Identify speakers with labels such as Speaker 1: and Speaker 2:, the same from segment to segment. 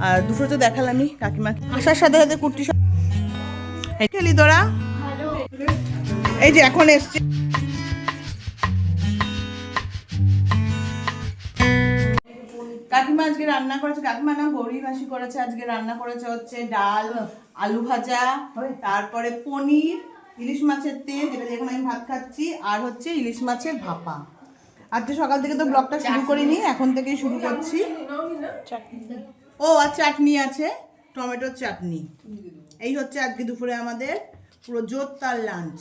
Speaker 1: আর দুপুরে তো দেখালামই কাকিমা আসার সাথে সাথে কুর্তি খেলি তোরা এই যে এখন এসছে কাকিমা আজকে রান্না করেছে, কাকিমা না গৌরী মাসি করেছে, আজকে রান্না করেছে হচ্ছে ডাল, আলু ভাজা, তারপরে পনির, ইলিশ মাছের তেল যেটা দিয়ে এখন আমি ভাত খাচ্ছি, আর হচ্ছে ইলিশ মাছের ভাপা। আজকে সকাল থেকে তো ব্লগটা শুরু করিনি, এখন থেকেই শুরু করছি। ও আর চাটনি আছে, টমেটোর চাটনি। এই হচ্ছে আজকে দুপুরে আমাদের পুরো জোরদার লাঞ্চ।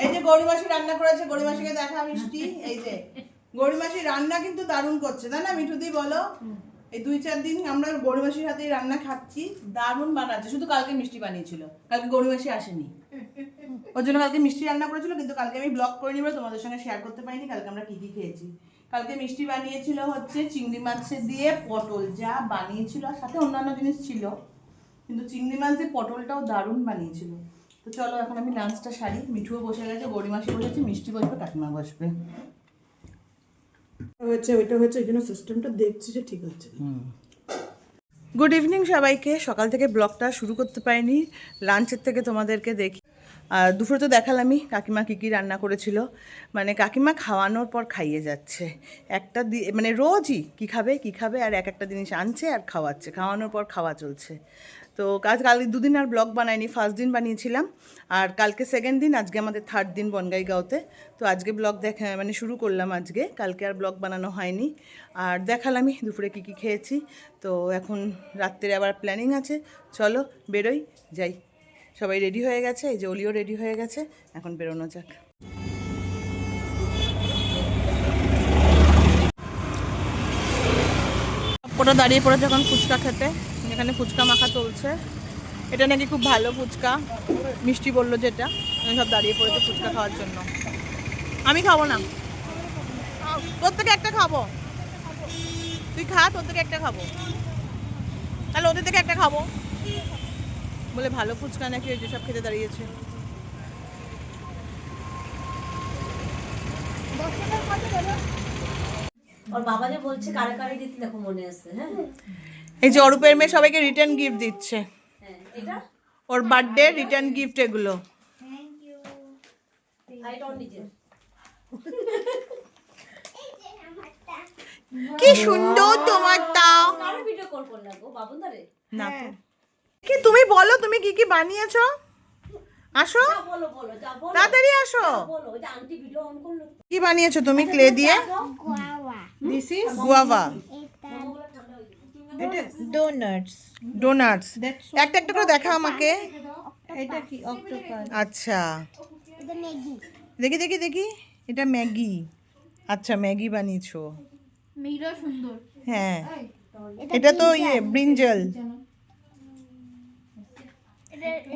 Speaker 1: এই যে গৌরী মাসি রান্না করেছে, গৌরী মাসিকে দেখা মিষ্টি। এই যে গৌরী মাসি রান্না কিন্তু দারুণ করছে, তাই না মিঠুদি বলো? এই 2-4 দিন আমরা গৌরী মাসির হাতেই রান্না খাচ্ছি, দারুণ বানাচ্ছে। শুধু কালকে মিষ্টি বানিয়েছিল, কালকে গৌরী মাসি আসেনি, ওর জন্য কালকে মিষ্টি রান্না করেছিল, কিন্তু কালকে আমি ব্লগ করিনি বলে তোমাদের সঙ্গে শেয়ার করতে পারিনি কালকে আমরা কি কি খেয়েছি। কালকে মিষ্টি বানিয়েছিল হচ্ছে চিংড়ি মাছের দিয়ে পটল, যা বানিয়েছিল, আর সাথে অন্যান্য জিনিস ছিল, কিন্তু চিংড়ি মাছ দিয়ে পটলটাও দারুণ বানিয়েছিল। তো চলো এখন আমি লাঞ্চটা সারি। মিঠুও বসে গেছে, গৌরী মাসি বসেছে, মিষ্টি বসবে, কাকিমা বসবে।
Speaker 2: ওইটা হচ্ছে এই জন্য সিস্টেমটা দেখছি যে ঠিক হচ্ছে।
Speaker 1: গুড ইভিনিং সবাইকে। সকাল থেকে ব্লগটা শুরু করতে পারিনি, লাঞ্চের থেকে তোমাদেরকে দেখি। আর দুপুরে তো দেখালামই কাকিমা কী কী রান্না করেছিল। মানে কাকিমা খাওয়ানোর পর খাইয়ে যাচ্ছে, একটা মানে রোজই কী খাবে আর এক একটা জিনিস আনছে আর খাওয়াচ্ছে, খাওয়ানোর পর খাওয়া চলছে। তো কাল 2 দিন আর ব্লগ বানাইনি, ফার্স্ট দিন বানিয়েছিলাম, আর কালকে সেকেন্ড দিন, আজকে আমাদের থার্ড দিন বনগাইগাঁওতে। তো আজকে ব্লগ মানে শুরু করলাম আজকে, কালকে আর ব্লগ বানানো হয়নি। আর দেখালামই দুপুরে কী কী খেয়েছি। তো এখন রাত্রে আবার প্ল্যানিং আছে, চলো বেরোই, যাই। সবাই রেডি হয়ে গেছে, এই যে অলিও রেডি হয়ে গেছে, এখন বেরোনো যাক। ওটা দাঁড়িয়ে পড়েছে এখন ফুচকা খেতে, এখানে ফুচকা মাখা চলছে। এটা নাকি খুব ভালো ফুচকা, মিষ্টি বললো যেটা, সব দাঁড়িয়ে পড়েছে ফুচকা খাওয়ার জন্য। আমি খাবো না, তোর থেকে একটা খাবো, তুই খা, তোর থেকে একটা খাবো, তাহলে ওদের থেকে একটা খাবো বলে ভালো ফুচকা নাকি ওই যেসব খেতে দাঁড়িয়েছে।
Speaker 3: ওর বাবা যে বলছে কারে কারে দিতে দেখো মনে আছে। হ্যাঁ,
Speaker 1: এই যে অরূপের মেয়ে সবাইকে রিটার্ন গিফট দিচ্ছে,
Speaker 3: এটা
Speaker 1: ওর বার্থডে রিটার্ন গিফট এগুলো।
Speaker 3: আর এটা ওর নিজের।
Speaker 1: কি সুন্দর তোমারটা।
Speaker 3: কারে ভিডিও কল করলা গো বাবুদারে?
Speaker 1: না কি তুমি বলো, তুমি কি কি বানিয়েছো? আসো,
Speaker 3: বলো বলো, যা বলো,
Speaker 1: তাড়াতাড়ি আসো।
Speaker 3: বলো। ওই যে আন্টি ভিডিও অন করলো।
Speaker 1: কি বানিয়েছো তুমি ক্লে দিয়ে?
Speaker 2: দিস ইজ
Speaker 1: গুয়াভা,
Speaker 2: এটা ডোনাটস।
Speaker 1: ডোনাটস। একটা একটা করে দেখা আমাকে।
Speaker 2: এটা কি অক্টোপাস?
Speaker 1: আচ্ছা, দেখি দেখি দেখি, এটা ম্যাগি। আচ্ছা, ম্যাগি বানিয়েছো,
Speaker 4: মেয়েরা সুন্দর।
Speaker 1: হ্যাঁ। এটা তো ইয়ে ব্রিঞ্জল।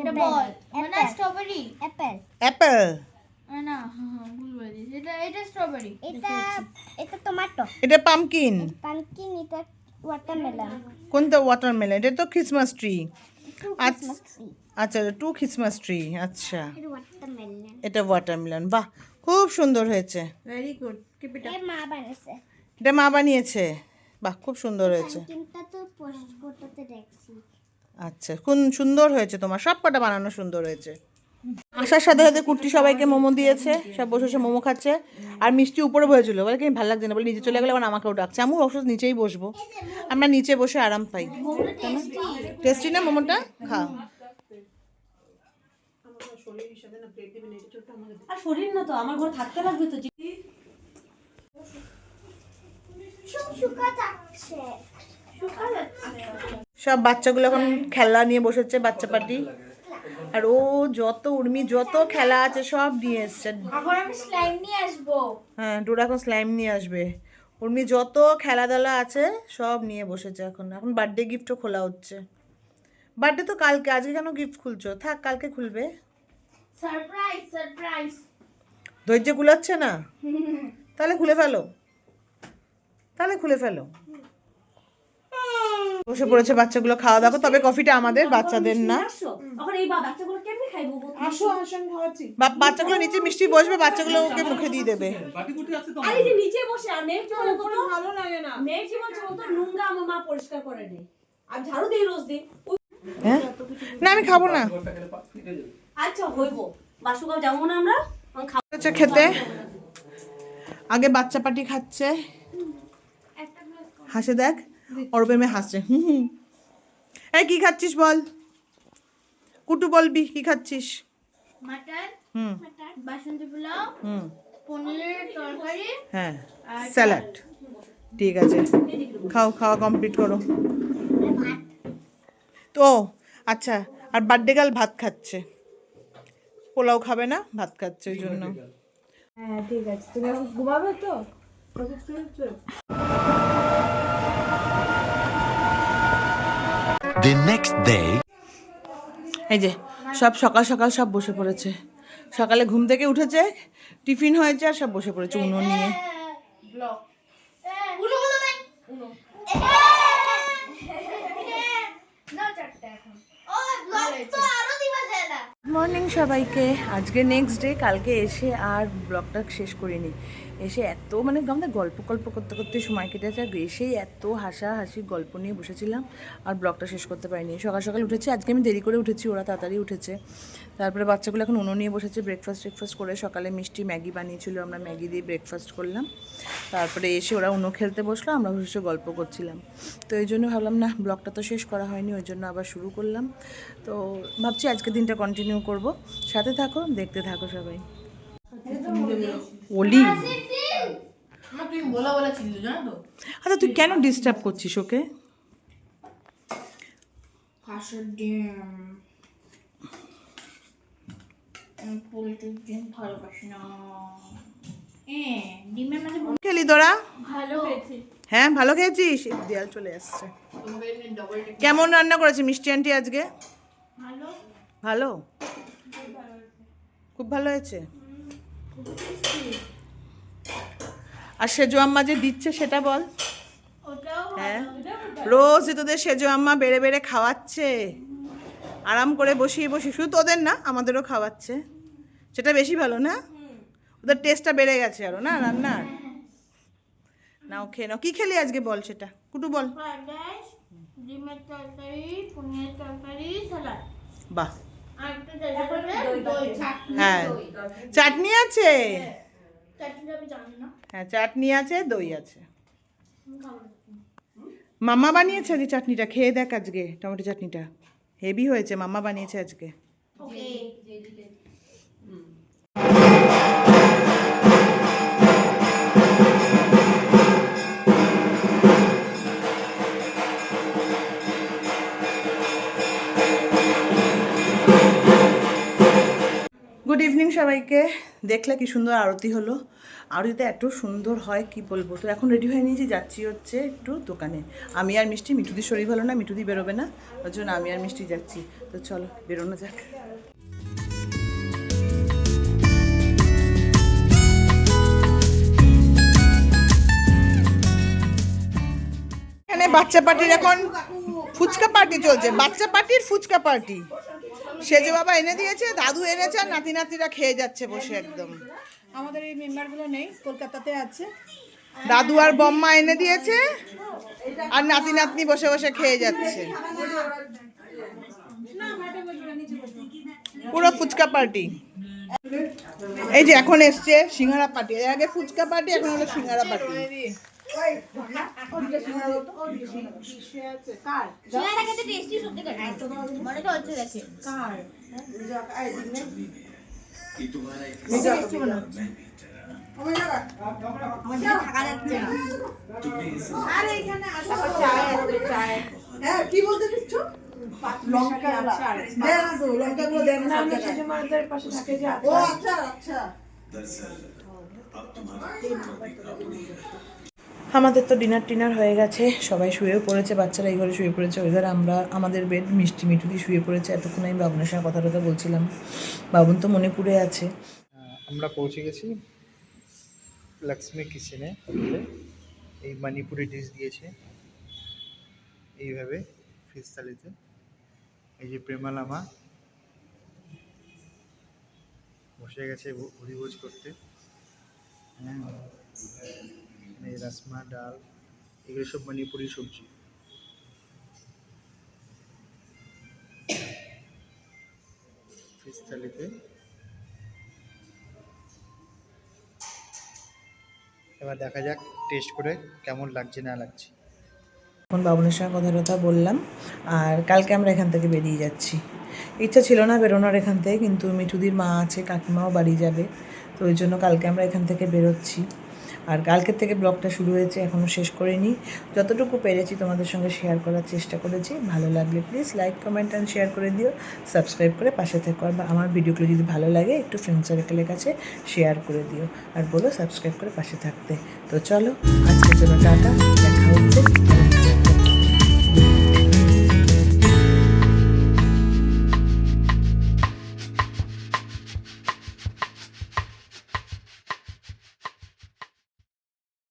Speaker 4: এটা বল মানে স্ট্রবেরি
Speaker 1: অ্যাপেল।
Speaker 4: না, হ্যাঁ ভুল বলেছিস। এটা স্ট্রবেরি।
Speaker 5: এটা টমেটো,
Speaker 1: এটা পামকিন।
Speaker 5: পাম্পকিন, এটা ওয়াটারমেলন,
Speaker 1: কোনটা? ওয়াটারমেলন। এটা তো ক্রিসমাস ট্রি। আচ্ছা
Speaker 5: ট্রি,
Speaker 1: আচ্ছা, 2 ক্রিসমাস ট্রি। আচ্ছা,
Speaker 5: এটা ওয়াটারমেলন।
Speaker 1: এটা ওয়াটারমেলন। বাহ, খুব সুন্দর হয়েছে।
Speaker 2: ভেরি গুড, কিপ ইট
Speaker 5: এর মা বানাইছে।
Speaker 1: এটা মা বানিয়েছে। বাহ, খুব সুন্দর হয়েছে।
Speaker 5: পাম্পকিনটা তো পোস্ট ফটোতে দেখছি।
Speaker 1: আচ্ছা, কোন সুন্দর হয়েছে, তোমার সব কটা বানানো সুন্দর হয়েছে। আসার সাথে সাথে কুর্তি সবাইকে মোমো দিয়েছে, সব বসে বসে মোমো খাচ্ছে। আর মিষ্টি উপরে বসেছিল, বলে কি ভালো লাগছে না, বলে নিচে চলে গেলে আবার আমাকেও ডাকছে। আমি অবশ্য নিচেই বসবো, আমরা নিচে বসে আরাম পাই। টেস্টি না মোমোটা? খা।
Speaker 3: আর শরীর না তো আমার ঘরে থাকতে লাগবে তো।
Speaker 5: শুকা যাচ্ছে।
Speaker 1: সব বাচ্চাগুলো এখন খেলা নিয়ে বসেছে, বাচ্চা পার্টি। আর ও যত উর্মি যত খেলা আছে সব নিয়ে এসছে।
Speaker 4: এখন আমি স্লাইম নিয়ে আসবো।
Speaker 1: হ্যাঁ, ডোরা এখন স্লাইম নিয়ে আসবে। উর্মি যত খেলাধুলা আছে সব নিয়ে বসেছে। এখন এখন বার্থডে গিফটও খোলা হচ্ছে। বার্থডে তো কালকে, আজকে কেন গিফট খুলছো? থাক, কালকে খুলবে।
Speaker 4: Surprise surprise.
Speaker 1: ধৈর্য কুলাচ্ছে না? তাহলে খুলে ফেলো, তাহলে খুলে ফেলো। বসে পড়েছে বাচ্চাগুলো খাওয়া দাওয়া, তবে কফিটা আমাদের, বাচ্চাদের না।
Speaker 3: এখন এই বাচ্চাগুলো কেমনে খাইবো
Speaker 1: আসো খাওয়াচ্ছি। বাচ্চাগুলো নিচে মিষ্টি বসবে, বাচ্চাগুলো ওকে মুখে দিয়ে দেবে।
Speaker 3: আরে যে নিচে বসে আর নেট
Speaker 1: ওপরে ভালো লাগে না।
Speaker 3: নেট জীবন তো নোংরা আমার মা পরিষ্কার করে নেই, আর ঝাড়ু দিই রোজ দিন।
Speaker 1: হ্যাঁ না আমি খাবো না।
Speaker 3: আচ্ছা হইব, বাসুগাঁও যাবো না আমরা,
Speaker 1: হচ্ছে খেতে। আগে বাচ্চা পাটি খাচ্ছে, হাসে দেখ, ওর প্রেমে হাসছে। এই কি খাচ্ছিস বল, কুটু বলবি কি খাচ্ছিস?
Speaker 4: মাটন,
Speaker 1: হুম
Speaker 4: বাসন্তী পোলাও,
Speaker 1: হুম
Speaker 4: পনিরের তরকারি,
Speaker 1: হ্যাঁ স্যালাড। ঠিক আছে খাও, খাওয়া কমপ্লিট করো। তো আচ্ছা, আর বার্থডে গার্ল ভাত খাচ্ছে, পোলাও খাবে না, ভাত খাচ্ছে ওই জন্য।
Speaker 2: হ্যাঁ ঠিক আছে, তুমি এখন ঘুমাবে তো?
Speaker 6: The next day.
Speaker 1: এই যে সব সকাল সকাল সব বসে পড়েছে, সকালে ঘুম থেকে উঠেছে, টিফিন হয়েছে আর সব বসে পড়েছে উনো নিয়ে। মর্নিং সবাইকে। আজকে নেক্সট ডে, কালকে এসে আর ব্লগটা শেষ করিনি। এসে এত মানে আমাদের গল্প করতে করতে সময় কেটেছে, আর এসেই এত হাসাহাসি গল্প নিয়ে বসেছিলাম আর ব্লগটা শেষ করতে পারিনি। সকাল সকাল উঠেছি, আজকে আমি দেরি করে উঠেছি, ওরা তাড়াতাড়ি উঠেছে। তারপরে বাচ্চাগুলো এখন উনো নিয়ে বসেছে, ব্রেকফাস্ট করে। সকালে মিষ্টি ম্যাগি বানিয়েছিল, আমরা ম্যাগি দিয়ে ব্রেকফাস্ট করলাম। তারপরে এসে ওরা উনো খেলতে বসলো, আমরা বসে গল্প করছিলাম। তো এই জন্য ভাবলাম না, ব্লগটা তো শেষ করা হয়নি, ওই জন্য আবার শুরু করলাম। তো ভাবছি আজকে দিনটা কন্টিনিউ করব, সাথে থাকো, দেখতে থাকো সবাই। ওলি আচ্ছা তুই কেন ডিস্টার্ব করছিস ওকে? খেলি তোরা? হ্যাঁ ভালো খেয়েছিস? দেয়াল চলে আসছে। কেমন রান্না করেছে মিষ্টি আন্টি আজকে? ভালো, খুব ভালো হয়েছে। আর সেজো আম্মা যে দিচ্ছে সেটা বল। হ্যাঁ রোজ তোদের সেজো আম্মা বেড়ে বেড়ে খাওয়াচ্ছে, আরাম করে বসিয়ে শুধু তোদের না আমাদেরও খাওয়াচ্ছে, সেটা বেশি ভালো না? ওদের টেস্টটা বেড়ে গেছে আরো না রান্নার। নাও খেয়ে নাও, কি খেলি আজকে বল সেটা, কুটু বল।
Speaker 4: ডিমের তরকারি, পনিরের তরকারি, স্যালাড।
Speaker 1: বাহ,
Speaker 4: আর একটা দই,
Speaker 1: হ্যাঁ চাটনি আছে,
Speaker 4: চাটনি আমি জানি না।
Speaker 1: হ্যাঁ চাটনি আছে, দই আছে। মাম্মা বানিয়েছে আজকে চাটনিটা, খেয়ে দেখ আজকে টমেটো চাটনিটা হেভি হয়েছে, মাম্মা বানিয়েছে আজকে।
Speaker 4: ওকে।
Speaker 1: গুড ইভিনিং সবাইকে। দেখলে কি সুন্দর আরতি হলো, আরতিতে এত সুন্দর হয় কি বলবো। তো এখন রেডি হয়ে নিয়েছি, যাচ্ছি হচ্ছে একটু দোকানে। আমি আর মিষ্টি, মিঠুদির শরীর ভালো না, মিঠুদি বেরোবে না, ওর জন্য আমি আর মিষ্টি যাচ্ছি। তো চলো বেরোনো যাক। এখানে বাচ্চা পার্টির এখন ফুচকা পার্টি চলছে, বাচ্চা পার্টির ফুচকা পার্টি। সেজে বাবা এনে দিয়েছে, দাদু এনেছে, আর নাতি নাতিরা খেয়ে যাচ্ছে বসে একদম।
Speaker 2: আমাদের এই মেম্বারগুলো নেই, কলকাতাতে আছে।
Speaker 1: দাদু আর বম্মা এনে দিয়েছে, আর নাতি নাতনি বসে বসে খেয়ে যাচ্ছে। পুরো ফুচকা পার্টি। এই যে এখন এসছে সিঙ্গারা পার্টি, এর আগে ফুচকা পার্টি, এখন হলো সিঙ্গারা পার্টি।
Speaker 4: সিঙ্গাড়া খেতে টেস্টি সত্যি করে। মনে তো হচ্ছে দেখে।
Speaker 1: কি বলতে দিচ্ছ? লঙ্কা লঙ্কাগুলো দেন না,
Speaker 2: পাশে থাকে যে
Speaker 1: ও আচ্ছা আচ্ছা। আমাদের তো ডিনার হয়ে গেছে, সবাই শুয়েও পড়েছে, বাচ্চারা এই ঘরে শুয়ে পড়েছে, ওই ঘরে আমরা, আমাদের বেড, মিষ্টি মিঠুদি শুয়ে পড়েছে। এতক্ষণ আমি বাবুনের সঙ্গে কথা বলছিলাম, বাবুন তো মণিপুরে আছে।
Speaker 7: আমরা পৌঁছে গেছি লক্ষ্মী কিচেনে, হোটেলে। এই মণিপুরি ডিশ দিয়েছে এইভাবে ফিশ থালিতে। এই যে প্রেমালামা, বসে গেছে ভুরিভোজ করতে। হ্যাঁ, এই রাজমা ডাল এগুলো সব মণিপুরি সবজি। ফিশ থালিতে এবার দেখা যাক টেস্ট করে কেমন লাগছে না লাগছে।
Speaker 6: এখন বাবনের সঙ্গে কথা বললাম, আর কালকে আমরা এখান থেকে বেরিয়ে যাচ্ছি। ইচ্ছা ছিল না বেরোনোর এখান থেকে, কিন্তু মিঠুদির মা আছে, কাকিমাও বাড়ি যাবে, তো ওই জন্য কালকে আমরা এখান থেকে বেরোচ্ছি। আর কালকের থেকে ব্লগটা শুরু হয়েছে, এখনও শেষ করিনি। যতটুকু পেরেছি তোমাদের সঙ্গে শেয়ার করার চেষ্টা করেছি। ভালো লাগলে please like comment and share করে দিও, সাবস্ক্রাইব করে পাশে থেকো। আর আমার ভিডিওগুলো যদি ভালো লাগে একটু ফ্রেন্ড সার্কেলের কাছে শেয়ার করে দিও, আর বলো সাবস্ক্রাইব করে পাশে থাকতে। তো চলো, আজকের জন্য টাটা, দেখা হচ্ছে